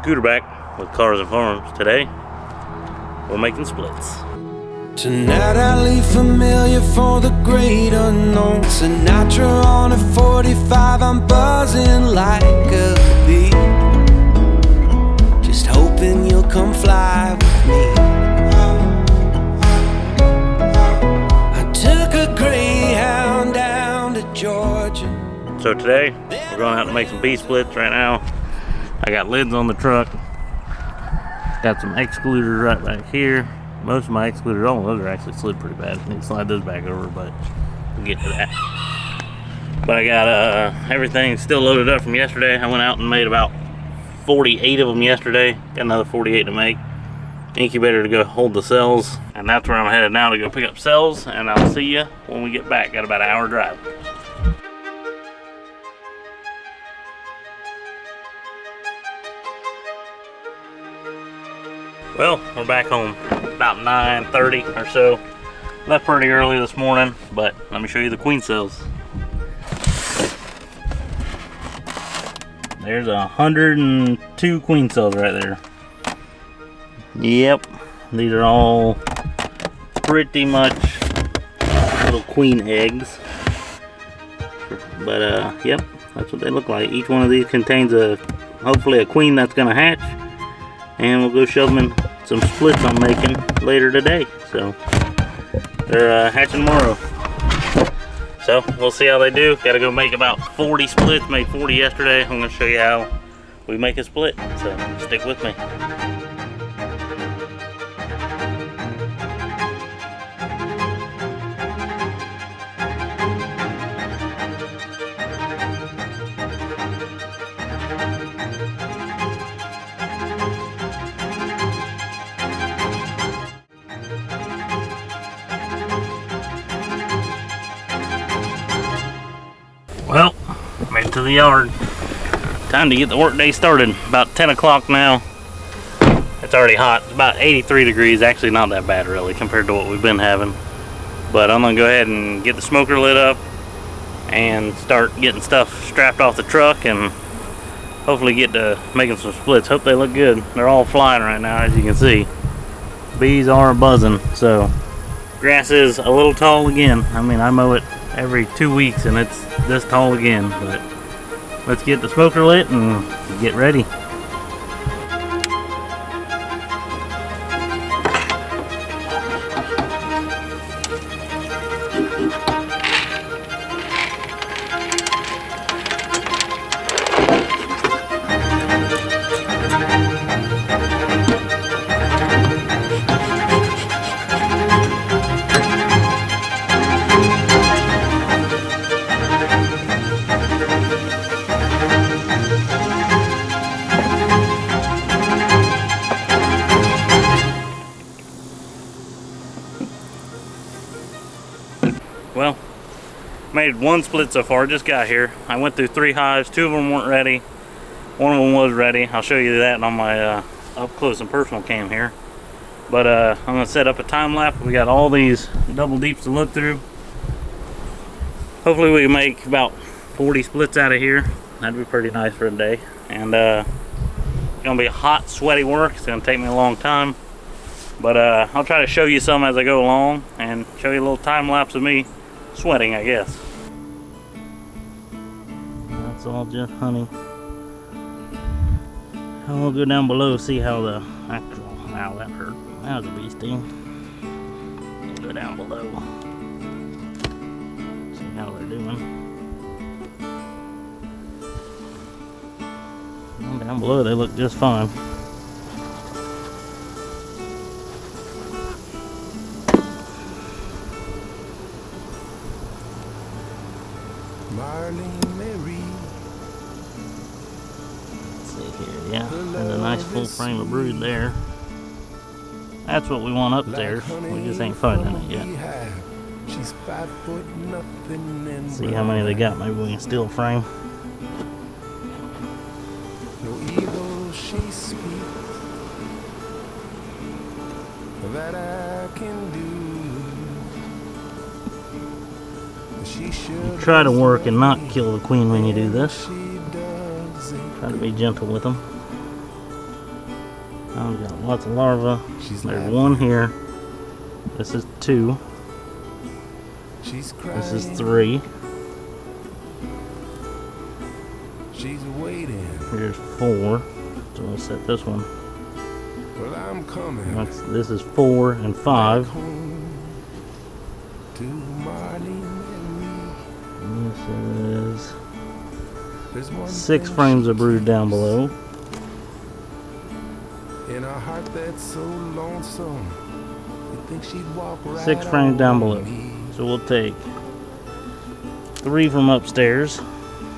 Scooter back with Cars and Farms. Today, we're making splits. Tonight I leave familiar for the great unknown. Sinatra on a 45, I'm buzzing like a bee. Just hoping you'll come fly with me. I took a Greyhound down to Georgia. So today, we're going out to make some B-splits right now. I got lids on the truck. Got some excluders right back here. Most of my excluders, all of those are actually slid pretty bad. I need to slide those back over, but we'll get to that. But I got everything still loaded up from yesterday. I went out and made about 48 of them yesterday. Got another 48 to make. Incubator to go hold the cells. And that's where I'm headed now to go pick up cells. And I'll see you when we get back. Got about an hour drive. Well, we're back home about 9:30 or so. Left pretty early this morning, but let me show you the queen cells. There's 102 queen cells right there. Yep, these are all pretty much little queen eggs. But yep, that's what they look like. Each one of these contains hopefully a queen that's gonna hatch. And we'll go shove them in some splits I'm making later today. So they're hatching tomorrow. So we'll see how they do. Got to go make about 40 splits. Made 40 yesterday. I'm going to show you how we make a split. So stick with me. Well, made it to the yard. Time to get the work day started. About 10 o'clock now. It's already hot. It's about 83 degrees. Actually not that bad really compared to what we've been having. But I'm gonna go ahead and get the smoker lit up and start getting stuff strapped off the truck and hopefully get to making some splits. Hope they look good. They're all flying right now, as you can see. Bees are buzzing. So grass is a little tall again. I mean, I mow it every 2 weeks and it's this tall again, but let's get the smoker lit and get ready. Well, made one split so far, just got here. I went through 3 hives, 2 of them weren't ready. One of them was ready. I'll show you that on my up close and personal cam here. But I'm gonna set up a time lapse. We got all these double deeps to look through. Hopefully we can make about 40 splits out of here. That'd be pretty nice for a day. And it's gonna be hot, sweaty work. It's gonna take me a long time. But I'll try to show you some as I go along and show you a little time lapse of me sweating, I guess. That's all just honey. I'll go down below, see how the actual, wow, that hurt. That was a bee sting. Go down below. See how they're doing. Well, down below they look just fine. Yeah, there's a nice full frame of brood there. That's what we want up there. We just ain't finding it yet. See how many they got. Maybe we can steal a frame. No evil she speaks that I can do. You try to work and not kill the queen when you do this. Try to be gentle with them. Oh, we got lots of larvae. She's There's laughing. one here. This is 2. She's crying. This is 3. She's waiting. Here's 4. So we'll set this one. Well, I'm coming. This is 4 and 5. Back home to Marlene and me. This is There's one 6 thing frames she of brood down keeps below. in a heart that's so lonesome. You think she'd walk right 6 frames down below. me. So we'll take 3 from upstairs.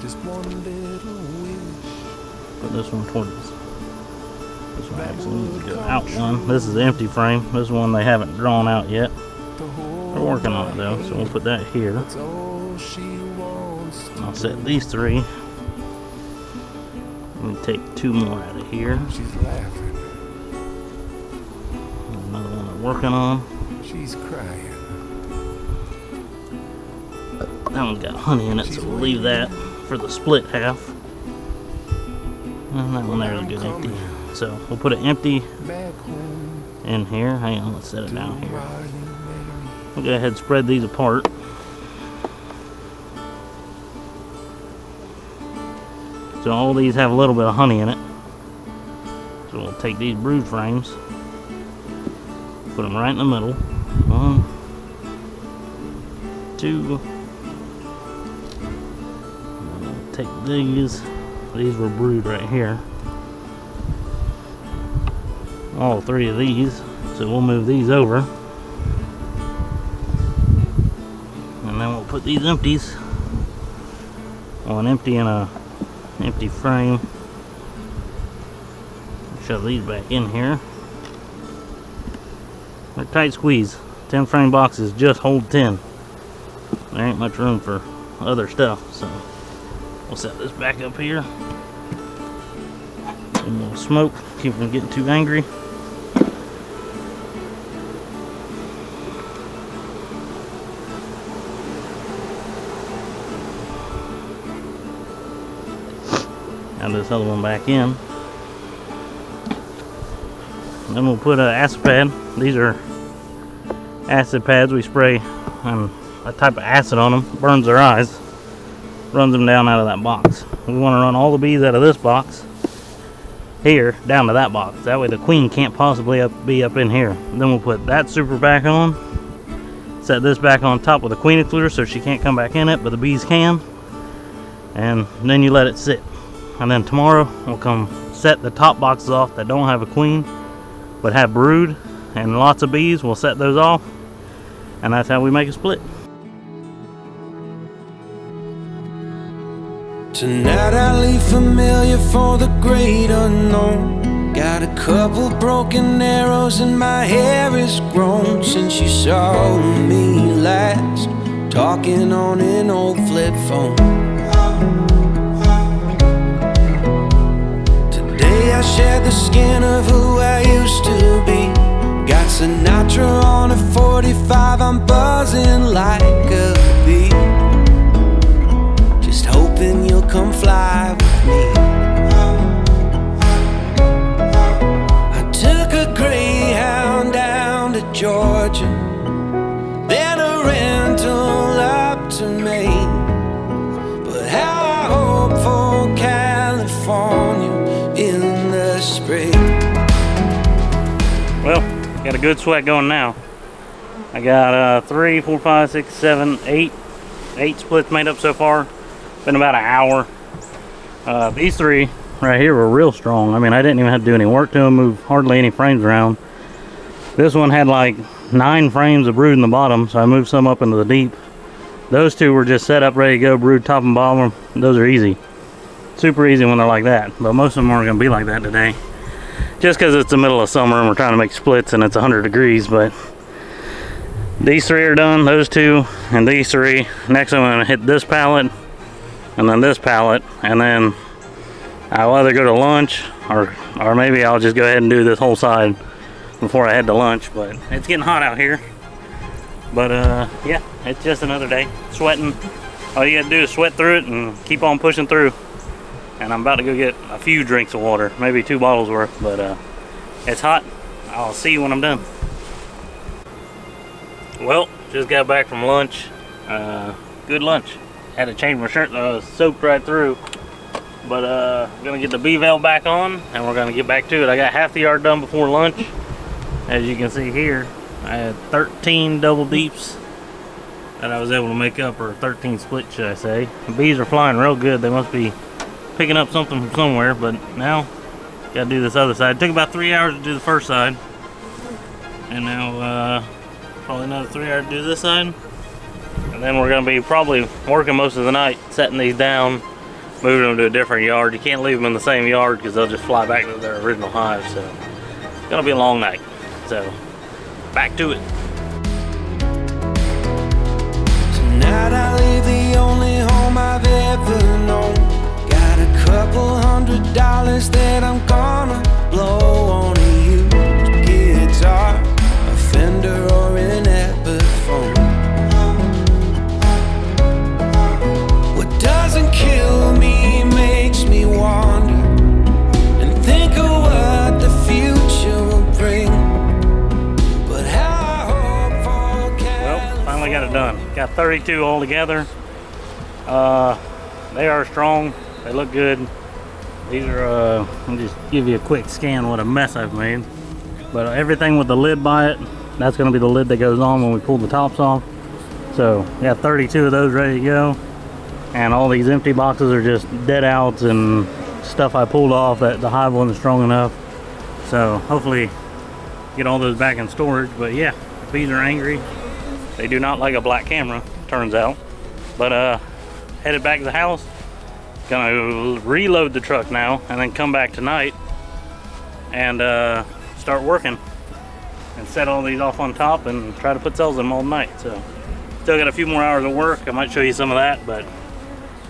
Just one little wish. Put this one towards us. This one actually needs to go out one. This is the empty frame. This one they haven't drawn out yet. We're working on it though, so we'll put that here. That's all she wants to I'll set these 3. Let me take 2 more out of here. She's laughing. Another one we're working on. She's crying. That one's got honey in it, so we'll leave that for the split half. And that one there is good empty. So we'll put it empty Back home in here. Hang on, let's set it to down here. Marlene and me. We'll go ahead and spread these apart. So all these have a little bit of honey in it. So we'll take these brood frames, put them right in the middle. 1, 2. And we'll take these. These were brood right here. All 3 of these. So we'll move these over. And then we'll put these empties on empty in a empty frame. Shove these back in here. They're tight squeeze. 10 frame boxes just hold 10. There ain't much room for other stuff, so we'll set this back up here. And we'll smoke, keep from getting too angry. Add this other one back in. And then we'll put an acid pad. These are acid pads we spray a type of acid on them. Burns their eyes. Runs them down out of that box. We want to run all the bees out of this box here down to that box. That way the queen can't possibly be up in here. Then we'll put that super back on. Set this back on top with a queen excluder so she can't come back in it, but the bees can. And then you let it sit. And then tomorrow we'll come set the top boxes off that don't have a queen but have brood and lots of bees. We'll set those off, and that's how we make a split. Tonight I leave familiar for the great unknown. Got a couple broken arrows and my hair is grown since you saw me last, talking on an old flip phone. Today I shed the skin of who I used to be. Got Sinatra on a 45, I'm buzzing like a bee. Just hoping you'll come fly with me. I took a Greyhound down to Georgia, then a rental up to Maine. But how I hope for California in the spring. Well, got a good sweat going now. I got 3, 4, 5, 6, 7, 8 splits made up so far. Been about an hour. These 3 right here were real strong. I mean, I didn't even have to do any work to them, move hardly any frames around. This one had like 9 frames of brood in the bottom, so I moved some up into the deep. Those 2 were just set up, ready to go, brood top and bottom. Those are easy. Super easy when they're like that, but most of them aren't going to be like that today. Just because it's the middle of summer and we're trying to make splits and it's 100 degrees, but these 3 are done, those 2, and these 3. Next I'm going to hit this pallet, and then this pallet, and then I'll either go to lunch, or maybe I'll just go ahead and do this whole side before I head to lunch. But it's getting hot out here. But yeah, it's just another day. Sweating. All you gotta do is sweat through it and keep on pushing through. And I'm about to go get a few drinks of water, maybe 2 bottles worth, but It's hot. I'll see you when I'm done. Well, just got back from lunch. Good lunch. Had to change my shirt though, I was soaked right through. But I'm gonna get the B-valve back on and we're gonna get back to it. I got half the yard done before lunch. As you can see here, I had 13 double deeps that I was able to make up, or 13 splits should I say. The bees are flying real good. They must be picking up something from somewhere, but now gotta do this other side. It took about 3 hours to do the first side. And now probably another 3 hours to do this side. And then we're gonna be probably working most of the night, setting these down, moving them to a different yard. You can't leave them in the same yard because they'll just fly back to their original hive. So it's gonna be a long night. So back to it. Tonight I leave the only home I've ever known. Got a couple $100 that I'm gonna blow on a used guitar, a Fender or an Epiphone. What doesn't kill me makes me wonder and think of what the future will bring. But how I hope for Well, finally got it done. Got 32 all together. They are strong. They look good. These are, let me just give you a quick scan of what a mess I've made. But everything with the lid by it, that's going to be the lid that goes on when we pull the tops off. So we got 32 of those ready to go. And all these empty boxes are just dead outs and stuff I pulled off that the hive wasn't strong enough. So hopefully get all those back in storage. But yeah, the bees are angry. They do not like a black camera, turns out. But headed back to the house. Gonna reload the truck now and then come back tonight and start working and set all these off on top and try to put cells in them all night. So still got a few more hours of work. I might show you some of that, but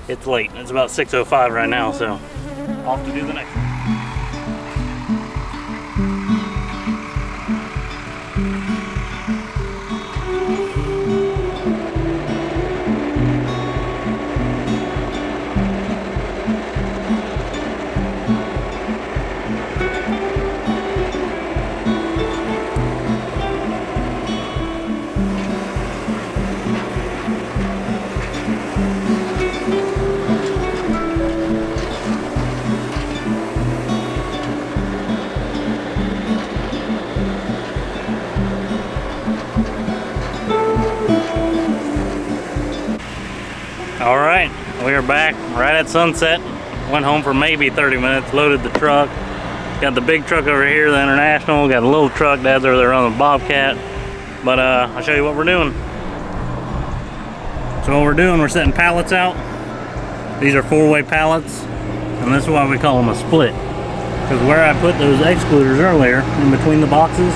it's late. It's about 6:05 right now, so off to do the next one. All right, we are back right at sunset. Went home for maybe 30 minutes, loaded the truck. Got the big truck over here, the International. Got a little truck, Dad's over there on the Bobcat. But I'll show you what we're doing. So what we're doing, we're setting pallets out. These are 4-way pallets, and this is why we call them a split. Because where I put those excluders earlier, in between the boxes,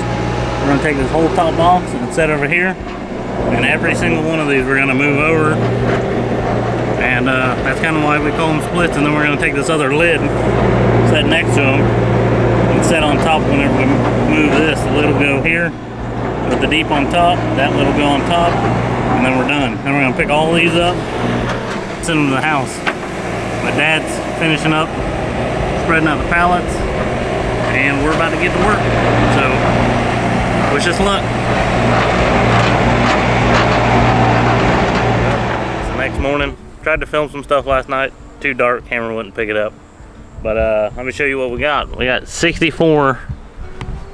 we're gonna take this whole top box and set over here. And every single one of these we're gonna move over. And that's kind of why we call them splits. And then we're going to take this other lid, set next to them, and set on top whenever we move this. The lid will go here with the deep on top, that lid will go on top, and then we're done. Then we're going to pick all these up, send them to the house. My dad's finishing up, spreading out the pallets, and we're about to get to work. So, wish us luck. It's the next morning. Tried to film some stuff last night, too dark, camera wouldn't pick it up. But let me show you what we got. We got 64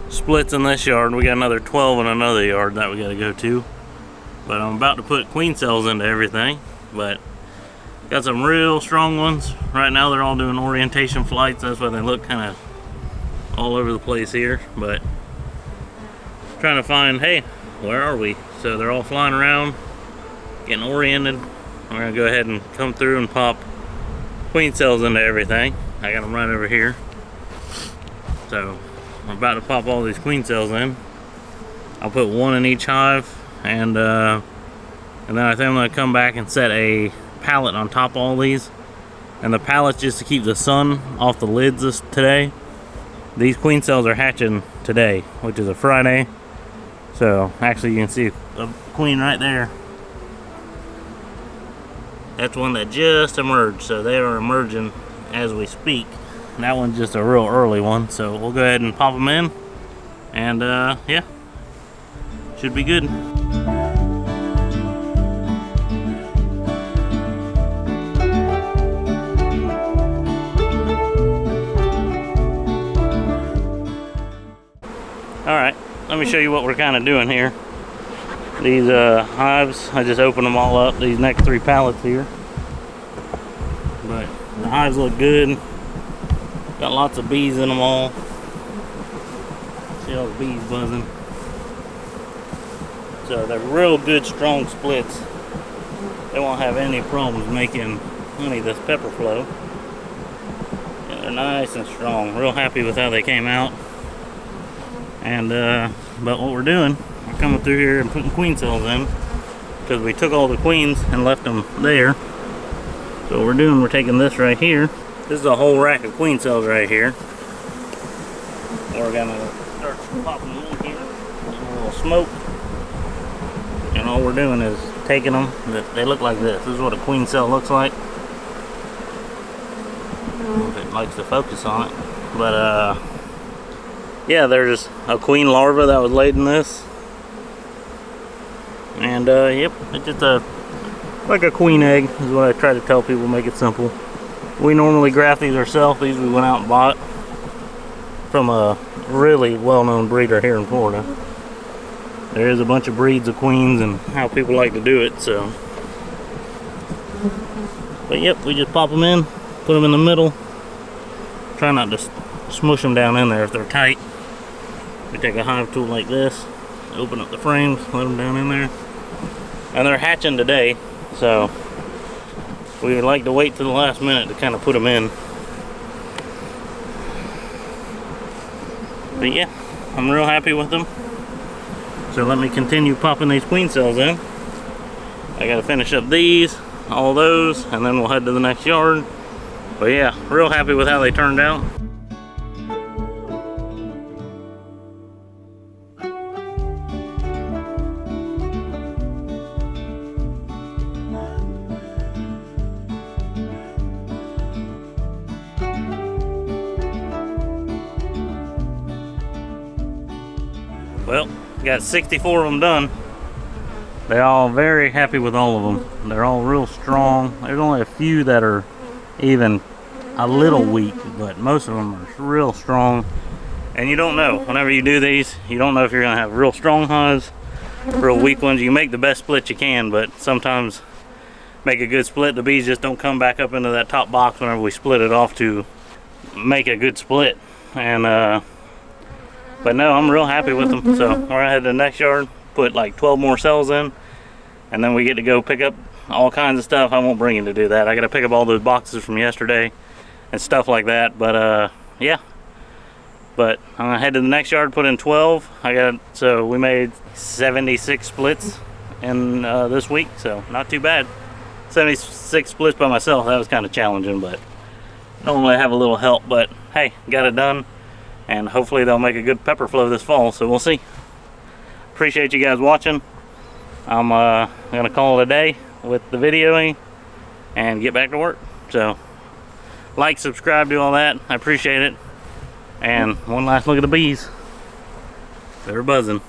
splits in this yard. We got another 12 in another yard that we gotta go to. But I'm about to put queen cells into everything. But got some real strong ones. Right now they're all doing orientation flights. That's why they look kind of all over the place here. But trying to find, hey, where are we? So they're all flying around, getting oriented. We're gonna go ahead and come through and pop queen cells into everything. I got them right over here. So I'm about to pop all these queen cells in. I'll put one in each hive, and then I think I'm gonna come back and set a pallet on top of all these. And the pallet's just to keep the sun off the lids today. These queen cells are hatching today, which is a Friday. So actually you can see a queen right there. That's one that just emerged, so they are emerging as we speak. And that one's just a real early one, so we'll go ahead and pop them in And yeah, should be good. Alright, let me show you what we're kind of doing here. These hives, I just opened them all up, these next 3 pallets here. But the hives look good. Got lots of bees in them all. See all the bees buzzing. So they're real good, strong splits. They won't have any problems making honey this pepper flow. Yeah, they're nice and strong. Real happy with how they came out. And but what we're doing, we're coming through here and putting queen cells in, because we took all the queens and left them there. So what we're doing, we're taking this right here. This is a whole rack of queen cells right here. We're gonna start popping them in here, a little smoke. And all we're doing is taking them. They look like this. This is what a queen cell looks like. I don't know if it likes to focus on it, but yeah, there's a queen larva that was laid in this. And yep, it's just like a queen egg is what I try to tell people, make it simple. We normally graft these ourselves. These we went out and bought from a really well-known breeder here in Florida. There is a bunch of breeds of queens and how people like to do it, so. But yep, we just pop them in, put them in the middle. Try not to smush them down in there if they're tight. We take a hive tool like this, open up the frames, let them down in there. And they're hatching today, so we like to wait to the last minute to kind of put them in. But yeah, I'm real happy with them. So let me continue popping these queen cells in. I gotta finish up these, all those, and then we'll head to the next yard. But yeah, real happy with how they turned out. Well, got 64 of them done. They're all very happy with all of them. They're all real strong. There's only a few that are even a little weak, but most of them are real strong. And you don't know, whenever you do these, you don't know if you're gonna have real strong hives, real weak ones. You make the best split you can, but sometimes make a good split, the bees just don't come back up into that top box whenever we split it off to make a good split. And but no, I'm real happy with them. So we're gonna head to the next yard, put like 12 more cells in, and then we get to go pick up all kinds of stuff. I won't bring him to do that. I gotta pick up all those boxes from yesterday and stuff like that. But yeah, but I'm gonna head to the next yard, put in 12. So we made 76 splits in this week, so not too bad. 76 splits by myself, that was kind of challenging, but normally I have a little help. But hey, got it done. And hopefully they'll make a good pepper flow this fall, so we'll see. Appreciate you guys watching. I'm gonna call it a day with the videoing and get back to work. So like, subscribe, do all that. I appreciate it. And one last look at the bees. They're buzzing.